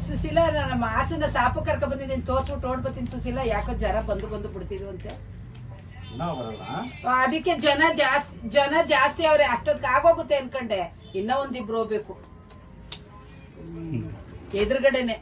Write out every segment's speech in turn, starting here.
ಸುಶೀಲಾ ನಮ್ಮ ಹಾಸನ ಸಾಪು ಕರ್ಕ ಬಂದಿದ್ದೀನಿ, ತೋರ್ಸ್ಬಿಟ್ಟು ಓಡ್ಬತ್ತೀನಿ ಸುಶೀಲಾ. ಯಾಕೋ ಜ್ವರ ಬಂದು ಬಿಡ್ತಿದ್ವು ಅಂತೆ. ಅದಕ್ಕೆ ಜನ ಜಾಸ್ತಿ ಅವ್ರೆ. ಅಷ್ಟೊತ್ತಿಗೆ ಆಗೋಗುತ್ತೆ ಅನ್ಕಂಡೆ. ಇನ್ನ ಒಂದಿಬ್ರು ಹೋಗ್ಬೇಕು ಎದುರುಗಡೆನೆ.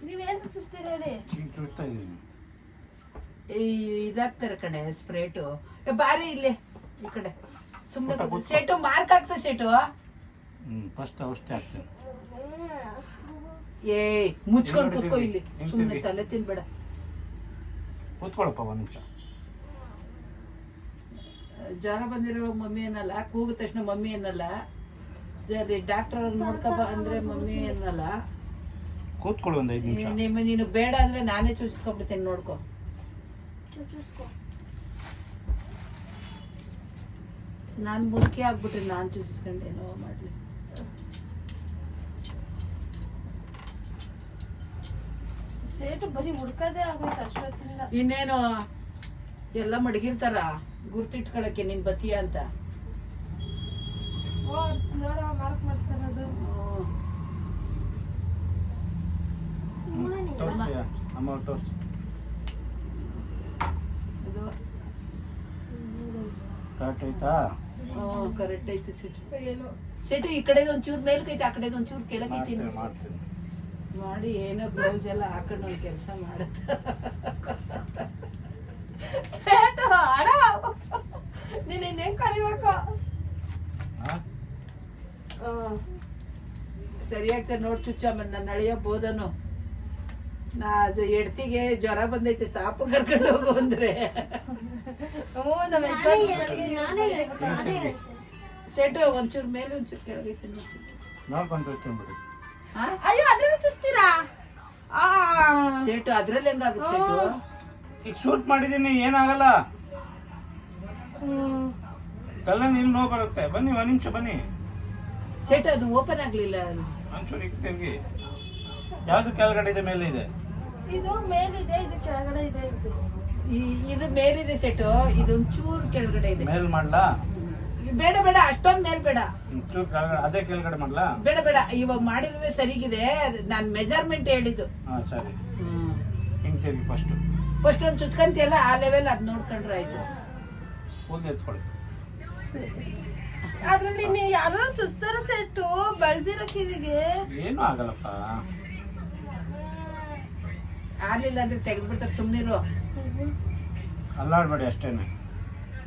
ನೀವೇನ್ ಸುಸ್ತೀರ ಹೇಳಿ. ಇದಾಗ್ತಾರೆ ಕಡೆ ಸ್ಪ್ರೇಟು ಬಾರಿ ಇಲ್ಲೇ ಈ ಕಡೆ ಸುಮ್ಮನೆ ಸೆಟು ಮಾರ್ಕ್ ಆಗ್ತದೆ ಸೆಟು. ಫಸ್ಟ್ ಔಷಧಿ ಹಾಕ್ತೇನೆ. ಏ ಮುಚ್ಕೊಂಡು ಕೂತ್ಕೋ ಇಲ್ಲಿ, ಸುಮ್ಮನೆ ತಲೆ ತಿನ್ಬೇಡ. ಕೂತ್ಕೊಳಪ್ಪ ಒಂದ್ ನಿಮಿಷ. ಜ್ವರ ಬಂದಿರೋ ಮಮ್ಮಿ ಏನಲ್ಲ, ಕೂಗಿದ ತಕ್ಷಣ ಮಮ್ಮಿ ಏನಲ್ಲ, ಡಾಕ್ಟರ್ ನೋಡ್ಕಬ ಅಂದ್ರೆ ಮಮ್ಮಿ ಏನಲ್ಲ. ಕೂತ್ಕೊಳ್ಳಿ ಒಂದ್ 5 ನಿಮಿಷ. ನೀನು ಬೇಡ ಅಂದ್ರೆ ನಾನೇ ಚೂಸ್ಕೊಂಡ್ಬಿಡ್ತೇನೆ, ನೋಡ್ಕೊ. ನಾನು ಮುದುಕಿ ಆಗ್ಬಿಟ್ರೆ ನಾನು ಚೂಸ್ಕೊಂಡೇನೋ ಮಾಡ್ಲಿ. ಸೇಟು ಬರೀ ಹುಡ್ಕದೇ ಆಗೋಯ್ತು ಅಷ್ಟೊತ್ತಿಂದ. ಇನ್ನೇನು ಎಲ್ಲ ಮಡಗಿರ್ತಾರ ಗುರ್ತಿಟ್ಕೊಳಕ್ಕೆ ನೀನ್ ಬತ್ತೀಯ ಅಂತ. ನೋಡ ಮಾರ್ಕ್ ಮಾಡ್ತಾರದು. ಕರೆಕ್ಟ್ ಐತಿ ಸೆಟು. ಈ ಕಡೆ ಒಂಚೂರು ಮೇಲ್ಕೈತಿ, ಆ ಕಡೆ ಒಂಚೂರು ಕೆಳಗೈತಿ ಮಾಡಿ. ಏನೋ ಗ್ಲೌಸ್ ಎಲ್ಲ ಹಾಕೊಂಡು ಒಂದ್ ಕೆಲಸ ಮಾಡತ್ತ. ನೀನ್ ಇನ್ನೇನ್ ಕರಿಬೇಕು. ಸರಿಯಾಗ್ತದೆ ನೋಡ್ ಚುಚ್ಚಮ್ಮ. ನನ್ನ ನಳಿಯೋ ಬೋದನು ನಾ ಅದು ಎಡ್ತಿಗೆ ಜ್ವರ ಬಂದೈತೆ, ಸಾಪು ಕರ್ಕೊಂಡು ಹೋಗು ಅಂದ್ರೆ. ಸೆಟು ಒಂಚೂರು ಮೇಲೆ ಒಂಚೂರು ಕೆಳಗೈತೆ. ಅಯ್ಯೋ ಅದ್ರಲ್ಲಿ ಚುಸ್ತೀರಾ ಸೆಟು? ಅದ್ರಲ್ಲಿ ಹೆಂಗಾಗುತ್ತೆ ಸೆಟು? ಈಗ ಶೂಟ್ ಮಾಡಿದೀನಿ, ಏನಾಗಲ್ಲ. ಕಲ್ಲ ಇಲ್ಲಿ ನೋವು ಬರುತ್ತೆ. ಬನ್ನಿ ಒಂದ್ ನಿಮಿಷ ಬನ್ನಿ. ಸೆಟ್ ಅದು ಓಪನ್ ಆಗ್ಲಿಲ್ಲ. ಒಂಚೂರು ಈಗ ತಿರ್ಗಿ. ಯಾವ್ದು ಕೆಳಗಡೆ ಇದೆ ಮೇಲೆ ಇದೆ? ಇದು ಮೇಲಿದೆ, ಇದು ಕೆಳಗಡೆ ಇದೆ. ಇದು ಮೇಲಿದೆ ಸೆಟು, ಇದೊಂಚೂರು ಕೆಳಗಡೆ ಇದೆ. ಮೇಲ್ ಮಾಡ್ಲಾ? ಬೇಡ ಬೇಡ, ಅಷ್ಟೊಂದ್ ಮೇಲ್ ಬೇಡ. ಚೂರು ಕೆಳಗಡೆ, ಅದೇ ಕೆಳಗಡೆ ಮಾಡ್ಲಾ? ಬೇಡ ಬೇಡ, ಇವಾಗ ಮಾಡಿರೋದೇ ಸರಿಗಿದೆ. ನಾನ್ ಮೆಜರ್ಮೆಂಟ್ ಹೇಳಿದ್ದು. ಹಾ ಸರಿ. ಹಿಂಗ್ ತಿರ್ಗಿ ಫಸ್ಟ್ ಒಂದ್ ಚುಚ್ಕಂತಿಯಲ್ಲ, ಆ ಲೆವೆಲ್ ಅದ್ ನೋಡ್ಕೊಂಡ್ರೆ ಆಯ್ತು. ಕೂದಲು ಎತ್ಕೊಳ್ಳಿ. ಅದ್ರಲ್ಲಿ ನೀವು ಯಾರು ಚುಸ್ತಾರ ಸೆಟ್ಟು ಬೆಳ್ದಿರೋ ಕಿವಿಗೆ. ಏನು ಆಗಲ್ಲಪ್ಪ. ಆಗ್ಲಿಲ್ಲ ಅಂದ್ರೆ ತೆಗೆದ್ಬಿಡ್ತಾರೆ, ಸುಮ್ನಿರು. ಅಲ್ಲಾಡ್ಬೇಡಿ ಅಷ್ಟೇನೆ.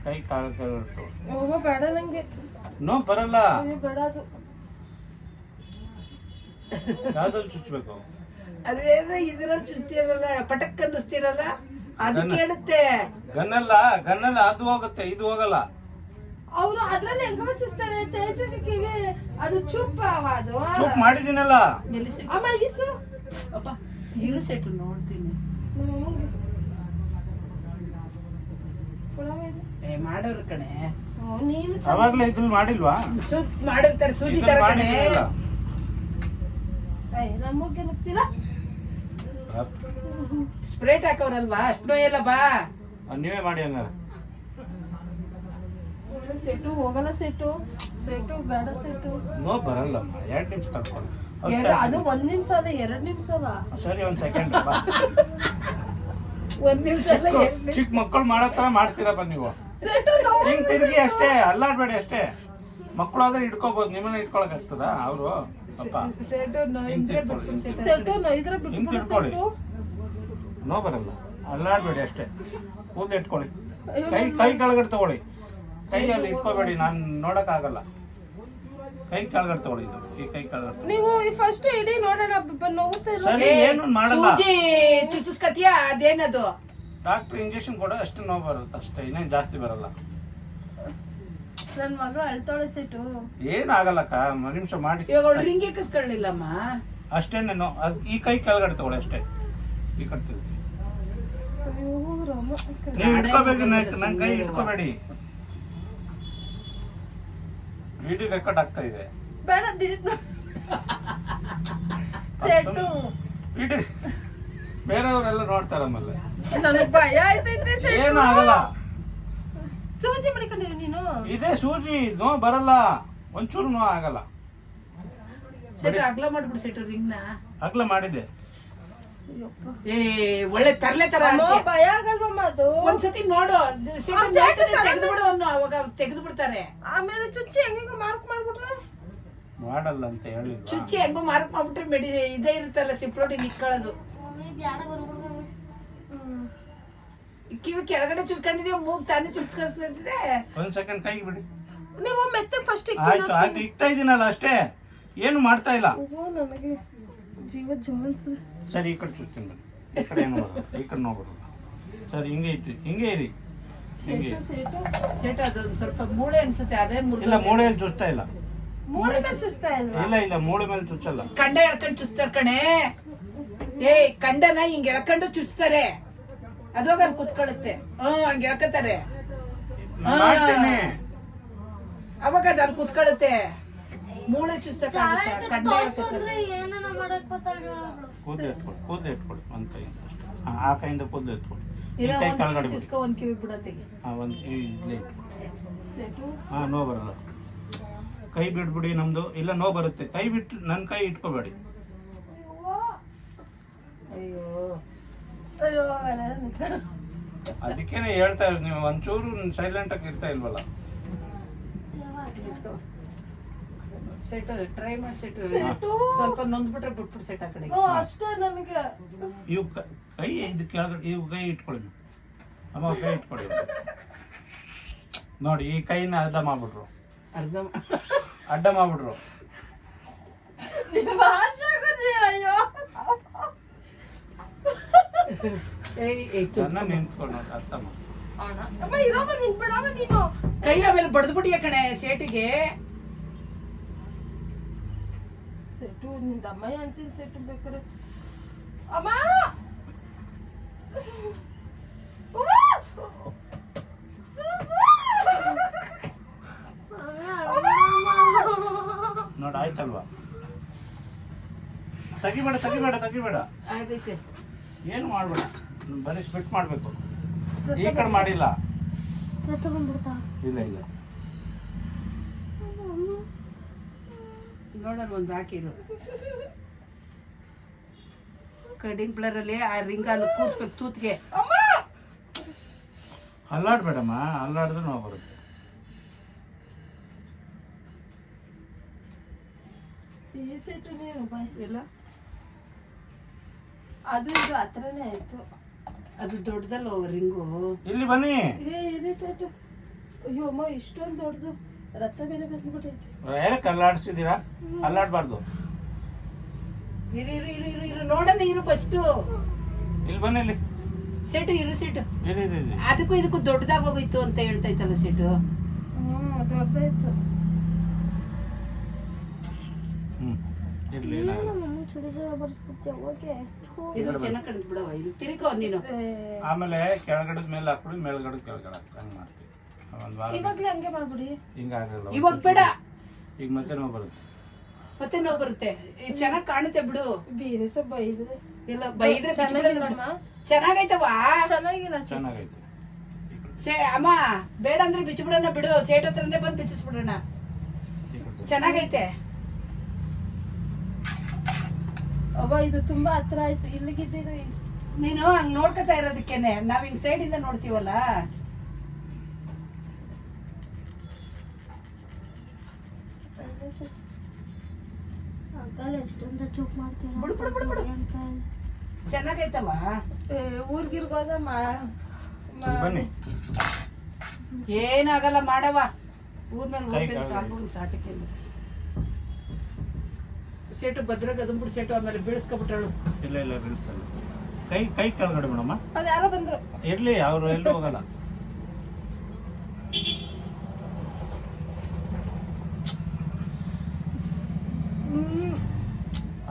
ಕೈ ಕಾಲು ಬೇಡ ನಂಗೆ. ನೋ ಬರಲ್ಲ. ಬೇಡ ಅದು. ಯಾವ್ದ್ರಲ್ಲಿ ಚುಚ್ಚಬೇಕು? ಅದೇನ ಇದ್ರಲ್ಲಿ ಚುಚ್ತಿರಲ್ಲ, ಪಟಕ್ ಅನ್ನಿಸ್ತಿರಲ್ಲ, ಅದು ಕೇಳುತ್ತೆ. ಗನ್ನಲ್ಲ ಅದು ಹೋಗುತ್ತೆ, ಇದು ಹೋಗಲ್ಲ. ಅವ್ರು ಅದ್ರಲ್ಲಿ ಹೆಂಗ ಚುಸ್ತಾರೆ ತೇಜುನಿ ಕಿವಿ. ಅದು ಚುಪ್ಪ ಅದು ಚುಪ್ ಮಾಡಿದೀನಲ್ಲ. ಅಮ್ಮ ಇಸು ಅಪ್ಪ ಇರು ಸೆಟ್ಟು ನೋಡ್ತೀನಿ. ಮಾಡೋರು ಕಣೆ. ನೀನು ಅವಾಗ್ಲೇ ಇದ್ರಲ್ಲಿ ಮಾಡಿಲ್ವಾ? ಚುಪ್ ಮಾಡಿರ್ತಾರೆ, ಸೂಜಿ ತರ ಕಣೆ. ನನ್ ಮುಗ್ಗೆ ನುಗ್ತೀರಾ? ಸ್ಪ್ರೇಟ್ ಹಾಕವ್ರಲ್ವಾ, ಅಷ್ಟು ನೋಯಲ್ಲ. ಬಾ ನೀವೇ ಮಾಡಿ ಹಂಗಾರೆ. ಸೆಟ್ಟು ಹೋಗಲ್ಲ. ಸೆಟ್ಟು ಬೇಡ. Set no ಬರಲ್ಲಮ್ಮ. 2 ನಿಮಿಷ ತಡ್ಕೊಳ್ಳಿ. ಅದು 1 ನಿಮಿಷ ಅದ, 2 ನಿಮಿಷವ. ಸರಿ, 1 ಸೆಕೆಂಡ್. 1 ನಿಮಿಷ ಚಿಕ್ಕ ಮಕ್ಕಳು ಮಾಡೋ ತರ ಮಾಡ್ತೀರಪ್ಪ ನೀವು. ಹಿಂಗ್ ತಿರ್ಗಿ ಅಷ್ಟೇ, ಅಲ್ಲಾಡ್ಬೇಡಿ ಅಷ್ಟೇ. ಮಕ್ಕಳು ಆದ್ರೆ ಇಟ್ಕೋಬಹುದು, ನಿಮ್ಮನ್ನ ಇಟ್ಕೊಳಕ್ ಆಗ್ತದ? ಅವರು ನೋ ಬರಲ್ಲ. ಅಲ್ಲಾಡ್ಬೇಡಿ ಅಷ್ಟೇ. ಕೂದಲು ಇಟ್ಕೊಳ್ಳಿ. ಕೈ ಕೆಳಗಡೆ ತಗೊಳ್ಳಿ. ಕೈಯಲ್ಲಿ ಇಟ್ಕೋಬೇಡಿ, ನಾನು ನೋಡಕ್ ಆಗಲ್ಲ. ಕೈ ಕೆಳಗಡೆ ತಗೊಳ್ಳಿ. ಇದು ಈ ಕೈ ಕೆಳಗಡೆ ನೀವು ಫಸ್ಟ್ ಇಡೀ ನೋಡೋಣ. ನೋವುತ್ತೆ. ಸರಿ, ಏನು ಮಾಡಲ್ಲ. ಸೂಜಿ ಚುಚ್ಚಿಸ್ಕತಿಯ ಅದೇನದು? ಡಾಕ್ಟರ್ ಇಂಜೆಕ್ಷನ್ ಕೊಡೋ ಅಷ್ಟು ನೋವು ಬರುತ್ತೆ ಅಷ್ಟೇ, ಇನ್ನೇನು ಜಾಸ್ತಿ ಬರಲ್ಲ. ನನ್ ಮಗಳು ಅಳ್ತಾಳೆ. ಸೆಟ್ಟು ಏನಾಗಲ್ಲಕ್ಕ, 1 ನಿಮಿಷ ಮಾಡಿ. ಇವಾಗ ಅವಳು ರಿಂಗ್ ಎಕ್ಕಿಸ್ಕೊಳ್ಳಿಲ್ಲಮ್ಮ. ಅಷ್ಟೇನೆ. ಈ ಕೈ ಕೆಳಗಡೆ ತಗೊಳ್ಳಿ ಅಷ್ಟೇ. ಈ ಕಟ್ತೀವಿ ನೀವು ಇಟ್ಕೋಬೇಕು. ನನ್ ಕೈ ಇಟ್ಕೋಬೇಡಿ. ವಿಡಿಯೋ ರೆಕಾರ್ಡ್ ಆಗ್ತಾ ಇದೆ. ಬೇಡ ಡಿಲೀಟ್ ಸೆಟ್ಟು ವಿಡಿಯೋ ಬೇರೆಯವರೆಲ್ಲ ನೋಡ್ತಾರೆ ಆಮೇಲೆ. ನನಗೆ ಭಯ ಆಯ್ತೈತೆ ಸೆಟ್ಟು. ಏನು ಆಗಲ್ಲ. ಸೂಜಿ ಮಾಡಿಕೊಂಡಿರು ನೀನು. ಇದೇ ಸೂಜಿ ನೋ ಬರಲ್ಲ, ಒಂಚೂರು ನೋ ಆಗಲ್ಲ. Set ಅಗ್ಲ ಮಾಡ್ಬಿಡು set ರಿಂಗ್ನ. ಅಗ್ಲ ಮಾಡಿದೆ. ಏ ಒಳ್ಳೆ ತರ್ಲೆ ತರ ಅಮ್ಮ, ಆಡ್ತೀಯ. ಭಯ ಆಗಲ್ವಮ್ಮ ಅದು? ಒಂದ್ಸತಿ ನೋಡು ತೆಗೆದು ಬಿಡು ಅನ್ನು, ಅವಾಗ ತೆಗೆದು ಬಿಡ್ತಾರೆ. ಆಮೇಲೆ ಚುಚ್ಚಿ ಹೆಂಗ ಮಾರ್ಕ್ ಮಾಡ್ಬಿಟ್ರೆ ಮಾಡಲ್ಲ ಅಂತ ಹೇಳಿಲ್ವಾ? ಚುಚ್ಚಿ ಹೆಂಗೋ ಮಾರ್ಕ್ ಮಾಡ್ಬಿಟ್ರೆ ಇದೇ ಇರುತ್ತಲ್ಲ ಸಿಪ್ರೋಟಿ ನಿಕ್ಕೊಳ್ಳೋದು. ಕಿವಿ ಕೆಳಗಡೆ ಚುಚ್ಕೊಂಡಿದೀವಿ, ಮೂಗ್ ತಾನೇ ಚುಚ್ಕೊಳ್ತಿದೆ. ಒಂದ್ ಸೆಕೆಂಡ್ ಕೈಗೆ ಬಿಡಿ. ನೀವು ಮೆತ್ತಗೆ ಫಸ್ಟ್ ಆಯ್ತು ಆಯ್ತು, ಇಕ್ತಾ ಇದೀನಲ್ಲ ಅಷ್ಟೇ, ಏನು ಮಾಡ್ತಾ ಇಲ್ಲ. ನನಗೆ ಜೀವ ಜೀವಂತ. ಸರಿ ಈ ಕಡೆ ಚುಚ್ತೀನಿ ಬನ್ನಿ. ಈ ಕಡೆ ಏನು ಬರಲ್ಲ, ಈ ಕಡೆ ನೋಡ್ಬರಲ್ಲ. ಸರಿ ಹಿಂಗೆ ಇಟ್ಟು ಹಿಂಗೆ ಇರಿ, ಹಿಂಗೆ ಇರಿ. ಸೆಟ್ ಅದು ಸ್ವಲ್ಪ ಮೂಳೆ ಅನ್ಸುತ್ತೆ, ಅದೇ ಇಲ್ಲ ಮುರಿದ ಮೂಳೆಯಲ್ಲಿ ಚುಚ್ತಾ ಇಲ್ಲ. ಮೂಳೆ ಮೇಲೆ ಸುಸ್ತಾ ಇಲ್ವಾ? ಇಲ್ಲ ಇಲ್ಲ ಮೂಳೆ ಮೇಲೆ ಚುಚ್ಚಲ್ಲ. ಕಂಡ ಎಳ್ಕೊಂಡು ಚುಚ್ತಾರ ಕಣೆ. ಏ ಕಂಡನ ಹಿಂಗ್ ಎಳ್ಕೊಂಡು ಚುಚ್ತಾರೆ, ಅದಾಗ ಅಲ್ಲಿ ಕುತ್ಕೊಳ್ಳುತ್ತೆ. ಹಂಗ್ ಎಳ್ಕತಾರೆ, ನಾನ್ ಮಾಡ್ತೇನೆ. ಅವಾಗ ಅದು ಅಲ್ಲಿ ಕುತ್ಕೊಳ್ಳುತ್ತೆ. ಮೂಳೆ ಚುಚ್ಚಕ್ಕಾಗುತ್ತೆ, ಕಂಡ ಎಳ್ಕೊತಾರೆ. ಕೂದಲು ಎತ್ಕೊಡಿ, ಕೂದಲು ಎತ್ಕೊಡಿ ಒಂದ್ ಕೈ ಅಷ್ಟೇ. ಆ ಕೈಯಿಂದ ಕೂದಲು ಎತ್ಕೊಡಿ. ಈ ಇಲ್ಲ ಕೈ ಒಂದ್ ಕೆಳಗಡೆ ಬಿಡಿ. ಚುಚ್ಕೊ, ಒಂದ್ ಕಿವಿ ಬಿಡತ್ತೆಗೆ. ಒಂದು ಇಲ್ಲೇ ಇಟ್ಕೊಡಿ. ನೋ ಬರಲ್ಲ. ಕೈ ಬಿಡ್ಬಿಡಿ ನಮ್ದು. ಇಲ್ಲ ನೋ ಬರುತ್ತೆ. ಕೈ ಬಿಟ್ಟು ನನ್ನ ಕೈ ಇಟ್ಕೋಬೇಡಿ. ಅಯ್ಯೋ ಅಯ್ಯೋ ಅದಕ್ಕೇನೆ ಹೇಳ್ತಾ ಇರೋದು, ನೀವು ಒಂಚೂರು ಸೈಲೆಂಟ್ ಆಗಿ ಇರ್ತಾ ಇಲ್ವಲ್ಲ. ಸೆಟ್ ಟ್ರೈ ಮಾಡಿ ಸೆಟ್. ಸ್ವಲ್ಪ ನೊಂದ್ಬಿಟ್ರೆ ಬಿಟ್ಬಿಟ್ಟು ಸೆಟ್ ಆ ಕಡೆ. ಅಷ್ಟೇ ನನಗೆ. ಇವು ಕೈ ಇದು ಕೆಳಗಡೆ, ಇವು ಕೈ ಇಟ್ಕೊಳ್ಳಿ. ಅಮ್ಮ ಕೈ ಇಟ್ಕೊಳ್ಳಿ. ನೋಡಿ ಈ ಕೈನ ಅಡ್ಡ ಮಾಡ್ಬಿಟ್ರು, ಅರ್ಧ ಅಡ್ಡ ಮಾಡ್ಬಿಟ್ರು. ಅಯ್ಯೋ ನನ್ನ ನಿಂತ್ಕೊಂಡು ಅರ್ಥ ಮಾಡಿ. ಅಮ್ಮ ಇರೋವ ನಿಂತ್ಬಿಡವ ನೀನು. ಕೈ ಆಮೇಲೆ ಬಡ್ದ್ಬಿಟ್ಟಿಯ ಕಣೆ ಸೇಟಿಗೆ. ಸೆಟ್ಟು ನಿಂದ ಅಮ್ಮಯ್ಯ ಅಂತೀನಿ. ಸೆಟ್ಟು ಬೇಕಾರೆ ಅಮ್ಮ ನೋಡಿ ಆಯ್ತಲ್ವಾ? ತೆಗಿಬೇಡ ತೆಗಿಬೇಡ ತೆಗಿಬೇಡ. ಆಗೈತೆ. ಏನು ಮಾಡ್ಬೇಡ, ಬರೀ ಸ್ಪಿಟ್ ಮಾಡಬೇಕು. ಈ ಕಡೆ ಮಾಡಿಲ್ಲ. ಇಲ್ಲ ಇಲ್ಲ ನೋಡೋಣ ಒಂದು ಹಾಕಿರು ಕಡಿಂಗ್ ಪ್ಲರ್ ಅಲ್ಲಿ ಆ ರಿಂಗ್ ಅಲ್ಲಿ ಕೂರ್ಸ್ಬೇಕು ತೂತ್ಗೆ. ಅಲ್ಲಾಡ್ಬೇಡಮ್ಮ, ಅಲ್ಲಾಡಿದ್ರೆ ನೋವು ಬರುತ್ತೆ. ಈ ಸೆಟ್ಟು ನೀನು ಬಾಯ್ ಇಲ್ಲ ಅದು ಇದು ಹತ್ರನೇ ಆಯ್ತು. ಅದು ದೊಡ್ಡದಲ್ಲ ರಿಂಗು. ಇಲ್ಲಿ ಬನ್ನಿ. ಇದೆ ಸೆಟ್ಟು. ಅಯ್ಯೋ ಅಮ್ಮ ಇಷ್ಟೊಂದು ದೊಡ್ಡದು, ರಕ್ತ ಬೇರೆ ಬಂದ್ಬಿಟ್ಟೈತಿ. ಹೇಳಕ್ ಅಲ್ಲಾಡ್ಸಿದ್ದೀರಾ? ಅಲ್ಲಾಡ್ಬಾರ್ದು. ಇರು ಇರು ಇರು ಇರು ಇರು ನೋಡೋಣ ಇರು ಫಸ್ಟು. ಇಲ್ಲಿ ಬನ್ನಿ. ಇಲ್ಲಿ ಸೆಟು ಇರು ಸೆಟು. ಇರಿ ಇರಿ ಇರಿ. ಅದಕ್ಕೂ ಇದಕ್ಕೂ ದೊಡ್ಡದಾಗೋಗಿತ್ತು ಅಂತ ಹೇಳ್ತೈತಲ್ಲ ಸೆಟು. ದೊಡ್ಡದಾಯ್ತು. ಇರ್ಲಿ ಇದು ಚೆನ್ನಾಗಿ ಕಡಿದ್ ಬಿಡವ. ಇದು ತಿರ್ಕೋ ನೀನು. ಆಮೇಲೆ ಕೆಳಗಡೆದ ಮೇಲೆ ಹಾಕ್ಬಿಡಿ, ಮೇಲ್ಗಡೆ ಕೆಳಗಡೆ ಹಾಕಿ ಹಂಗೆ ಮಾಡ್ತೀವಿ. ಒಂದು ವಾರ ಇವಾಗ್ಲೇ ಹಂಗೆ ಮಾಡ್ಬಿಡಿ. ಹಿಂಗಾಗಲ್ಲ. ಇವಾಗ ಬೇಡ, ಈಗ ಮತ್ತೆ ನೋವು ಬರುತ್ತೆ. ಮತ್ತೆ ನೋವು ಬರುತ್ತೆ. ಇದು ಚೆನ್ನಾಗಿ ಕಾಣುತ್ತೆ ಬಿಡು. ಬೇರೆ ಸ್ವಲ್ಪ ಬೈದ್ರೆ ಇಲ್ಲ ಬೈದ್ರೆ ಚೆನ್ನಾಗಿಲ್ಲಮ್ಮ. ಚೆನ್ನಾಗೈತವ. ಚೆನ್ನಾಗಿಲ್ಲ ಚೆನ್ನಾಗೈತೆ. ಅಮ್ಮ ಬೇಡ ಅಂದ್ರೆ ಬಿಚ್ಚಿಬಿಡೋಣ ಬಿಡು. ಸೇಟ್ ಹತ್ರನೇ ಬಂದು ಬಿಚ್ಚಿಸ್ಬಿಡೋಣ. ಚೆನ್ನಾಗೈತೆ. ಅವ್ವ ಇದು ತುಂಬಾ ಹತ್ರ ಆಯ್ತು. ಇಲ್ಲಿಗಿದ್ದು ನೀನು ಹಂಗ್ ನೋಡ್ಕೊತಾ ಇರೋದಕ್ಕೇನೆ ನಾವ್ ಹಿಂಗ್ ಸೈಡ್ ಇಂದ ನೋಡ್ತೀವಲ್ಲ. ಬಿಡು ಬಿಡು ಬಿಡು ಬಿಡು. ಚೆನ್ನಾಗೈತವ. ಊರ್ಗಿರ್ಗೋದ ಬನ್ನಿ. ಏನಾಗಲ್ಲ ಮಾಡವ. ಊರ್ ಮೇಲೆ ಕೈ ಹೋಗ್ಬೇಕು ಸಾಕು ಸಾಟಕ್ಕೆ. ಸೇಟು ಭದ್ರಾಗ ಅದನ್ಬಿಡು ಸೇಟು. ಆಮೇಲೆ ಬೀಳಿಸ್ಕೊಬಿಟ್ಟಳು. ಇಲ್ಲ ಇಲ್ಲ ಬೀಳಿಸಲ್ಲ. ಕೈ ಕೈ ಕೆಳಗಡೆ ಮೇಡಮ್ಮ. ಅದ್ ಯಾರೋ ಬಂದ್ರು. ಇರ್ಲಿ, ಅವ್ರು ಎಲ್ಲೂ ಹೋಗಲ್ಲ.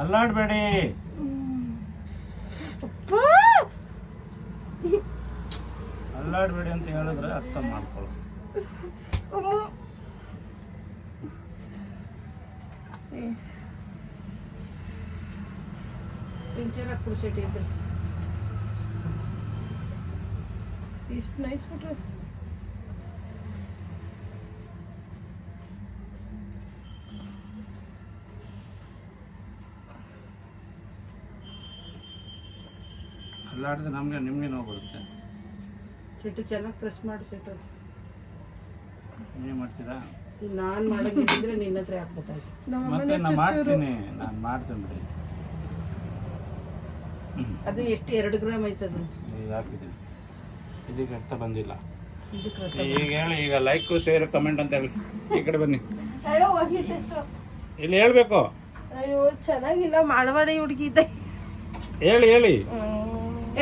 ಅಲ್ಲಾಡ್ಬೇಡಿ. ಅಲ್ಲಾಡ್ಬೇಡಿ ಅಂತ ಹೇಳಿದ್ರೆ ಅರ್ಥ ಮಾಡ್ಕೊಳ್ಳಿ. ಒಂಚೂರು ಹಾಕ್ಬಿಡು ಶೆಟ್ಟಿ ಇದ್ರೆ. ಇಷ್ಟು ನೈಸ್ ಬಿಟ್ರೆ ಅಲ್ಲಾಡಿದ್ರೆ ನಿಮಗೆ ನೋವು ಬರುತ್ತೆ. ಶೆಟ್ಟಿ ಚೆನ್ನಾಗಿ ಪ್ರೆಸ್ ಮಾಡು ಶೆಟ್ಟು. ನೀವೇ ಮಾಡ್ತೀರಾ? ನಾನು ಮಾಡೋದಿದ್ರೆ ನಿನ್ನ ಹತ್ರ ಹಾಕ್ಬೇಕಾಯ್ತು. ಮತ್ತೆ ನಾನು ಮಾಡ್ತೀನಿ ಬಿಡಿ. ಅದು ಎಷ್ಟು 2 ಗ್ರಾಮ್ ಆಯ್ತದ? ಈಗ ಹಾಕಿದ್ದೀನಿ. ಇದಕ್ಕೆ ಅರ್ಥ ಬಂದಿಲ್ಲ. ಇದಕ್ಕೆ ಈಗ ಹೇಳಿ, ಈಗ ಲೈಕ್ ಶೇರ್ ಕಮೆಂಟ್ ಅಂತ ಹೇಳಿ. ಈ ಕಡೆ ಬನ್ನಿ, ಅಯ್ಯೋ ಹೋಗಿ ಸೆಟ್ಟು. ಇಲ್ಲಿ ಹೇಳ್ಬೇಕು. ಅಯ್ಯೋ ಚೆನ್ನಾಗಿಲ್ಲ ಮಾಡಬೇಡಿ ಹುಡುಗಿ ಇದೆ. ಹೇಳಿ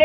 ಏ